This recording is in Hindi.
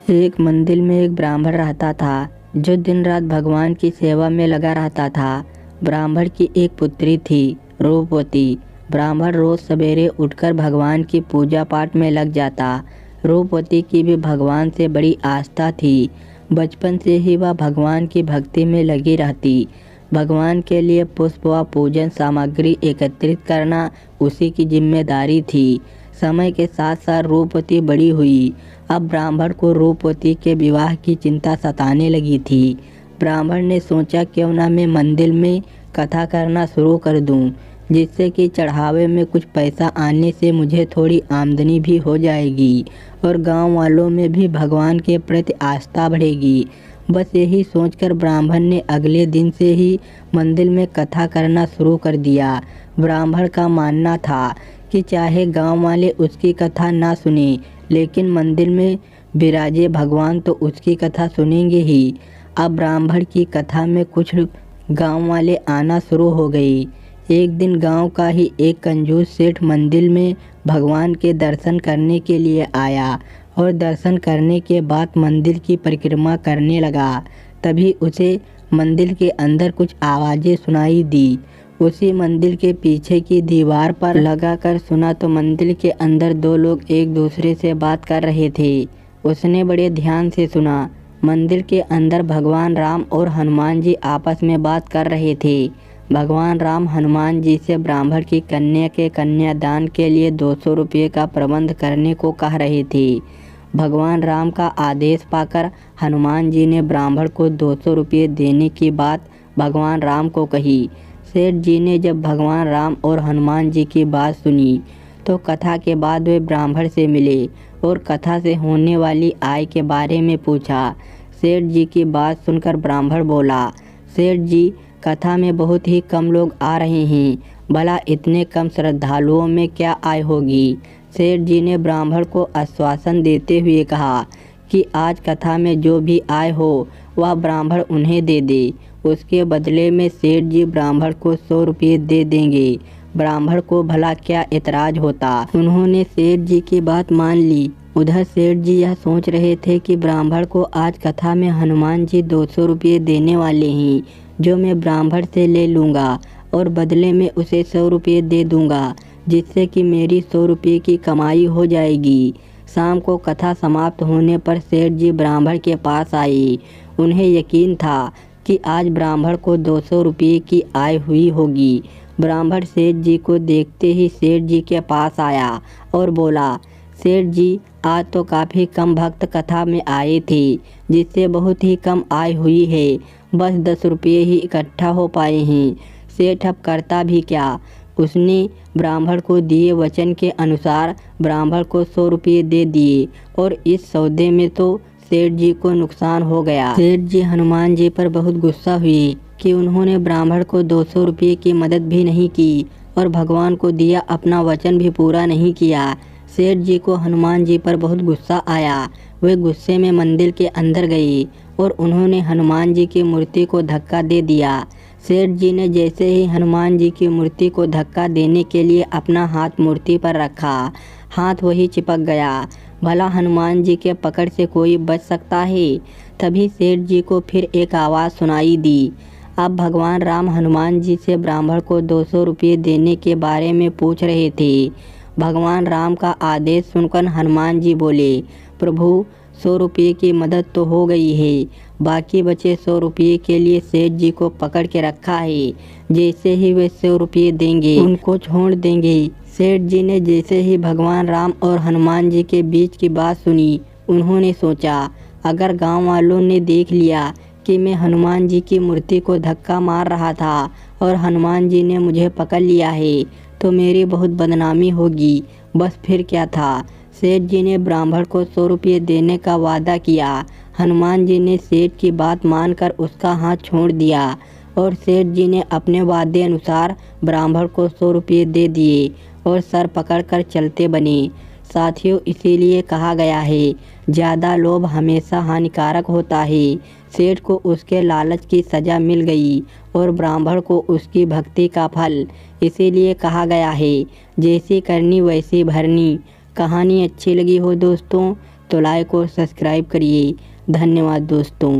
एक मंदिर में एक ब्राह्मण रहता था जो दिन रात भगवान की सेवा में लगा रहता था। ब्राह्मण की एक पुत्री थी, रूपवती। ब्राह्मण रोज सवेरे उठकर भगवान की पूजा पाठ में लग जाता। रूपवती की भी भगवान से बड़ी आस्था थी। बचपन से ही वह भगवान की भक्ति में लगी रहती। भगवान के लिए पुष्प व पूजन सामग्री एकत्रित करना उसी की जिम्मेदारी थी। समय के साथ साथ रूपवती बड़ी हुई। अब ब्राह्मण को रूपवती के विवाह की चिंता सताने लगी थी। ब्राह्मण ने सोचा क्यों ना मैं मंदिर में कथा करना शुरू कर दूं, जिससे कि चढ़ावे में कुछ पैसा आने से मुझे थोड़ी आमदनी भी हो जाएगी और गांव वालों में भी भगवान के प्रति आस्था बढ़ेगी। बस यही सोचकर ब्राह्मण ने अगले दिन से ही मंदिर में कथा करना शुरू कर दिया। ब्राह्मण का मानना था कि चाहे गांव वाले उसकी कथा ना सुने, लेकिन मंदिर में विराजे भगवान तो उसकी कथा सुनेंगे ही। अब ब्राह्मण की कथा में कुछ गांव वाले आना शुरू हो गए। एक दिन गांव का ही एक कंजूस सेठ मंदिर में भगवान के दर्शन करने के लिए आया और दर्शन करने के बाद मंदिर की परिक्रमा करने लगा। तभी उसे मंदिर के अंदर कुछ आवाज़ें सुनाई दी। उसी मंदिर के पीछे की दीवार पर लगाकर सुना तो मंदिर के अंदर दो लोग एक दूसरे से बात कर रहे थे। उसने बड़े ध्यान से सुना। मंदिर के अंदर भगवान राम और हनुमान जी आपस में बात कर रहे थे। भगवान राम हनुमान जी से ब्राह्मण की कन्या के कन्यादान के लिए 200 रुपये का प्रबंध करने को कह रहे थे। भगवान राम का आदेश पाकर हनुमान जी ने ब्राह्मण को 200 रुपये देने की बात भगवान राम को कही। सेठ जी ने जब भगवान राम और हनुमान जी की बात सुनी तो कथा के बाद वे ब्राह्मण से मिले और कथा से होने वाली आय के बारे में पूछा। सेठ जी की बात सुनकर ब्राह्मण बोला, सेठ जी, कथा में बहुत ही कम लोग आ रहे हैं, भला इतने कम श्रद्धालुओं में क्या आय होगी। सेठ जी ने ब्राह्मण को आश्वासन देते हुए कहा कि आज कथा में जो भी आय हो वह ब्राह्मण उन्हें दे दे। उसके बदले में सेठ जी ब्राह्मण को 100 रुपये दे देंगे। ब्राह्मण को भला क्या एतराज होता। उन्होंने सेठ जी की बात मान ली। उधर सेठ जी यह सोच रहे थे कि ब्राह्मण को आज कथा में हनुमान जी 200 रुपये देने वाले हैं, जो मैं ब्राह्मण से ले लूँगा और बदले में उसे 100 रुपये दे दूँगा, जिससे कि मेरी 100 रुपये की कमाई हो जाएगी। शाम को कथा समाप्त होने पर सेठ जी ब्राह्मण के पास आए। उन्हें यकीन था कि आज ब्राह्मण को 200 रुपये की आय हुई होगी। ब्राह्मण सेठ जी को देखते ही सेठ जी के पास आया और बोला, सेठ जी, आज तो काफ़ी कम भक्त कथा में आए थे, जिससे बहुत ही कम आय हुई है। बस 10 रुपये ही इकट्ठा हो पाए हैं। सेठ अब करता भी क्या। उसने ब्राह्मण को दिए वचन के अनुसार ब्राह्मण को 100 रुपये दे दिए और इस सौदे में तो सेठ जी को नुकसान हो गया। सेठ जी हनुमान जी पर बहुत गुस्सा हुए कि उन्होंने ब्राह्मण को 200 रुपये की मदद भी नहीं की और भगवान को दिया अपना वचन भी पूरा नहीं किया। सेठ जी को हनुमान जी पर बहुत गुस्सा आया। वे गुस्से में मंदिर के अंदर गए और उन्होंने हनुमान जी की मूर्ति को धक्का दे दिया। सेठ जी ने जैसे ही हनुमान जी की मूर्ति को धक्का देने के लिए अपना हाथ मूर्ति पर रखा, हाथ वही चिपक गया। भला हनुमान जी के पकड़ से कोई बच सकता है। तभी सेठ जी को फिर एक आवाज़ सुनाई दी। अब भगवान राम हनुमान जी से ब्राह्मण को 200 रुपये देने के बारे में पूछ रहे थे। भगवान राम का आदेश सुनकर हनुमान जी बोले, प्रभु, 100 रुपये की मदद तो हो गई है, बाकी बचे 100 रुपये के लिए सेठ जी को पकड़ के रखा है। जैसे ही वे 100 रुपये देंगे उनको छोड़ देंगे। सेठ जी ने जैसे ही भगवान राम और हनुमान जी के बीच की बात सुनी, उन्होंने सोचा, अगर गांव वालों ने देख लिया कि मैं हनुमान जी की मूर्ति को धक्का मार रहा था और हनुमान जी ने मुझे पकड़ लिया है, तो मेरी बहुत बदनामी होगी। बस फिर क्या था। सेठ जी ने ब्राह्मण को 100 रुपये देने का वादा किया। हनुमान जी ने सेठ की बात मानकर उसका हाथ छोड़ दिया और सेठ जी ने अपने वादे अनुसार ब्राह्मण को 100 रुपये दे दिए और सर पकड़कर चलते बने। साथियों, इसीलिए कहा गया है, ज़्यादा लोभ हमेशा हानिकारक होता है। सेठ को उसके लालच की सज़ा मिल गई और ब्राह्मण को उसकी भक्ति का फल। इसीलिए कहा गया है, जैसी करनी वैसी भरनी। कहानी अच्छी लगी हो दोस्तों तो लाइक और सब्सक्राइब करिए। धन्यवाद दोस्तों।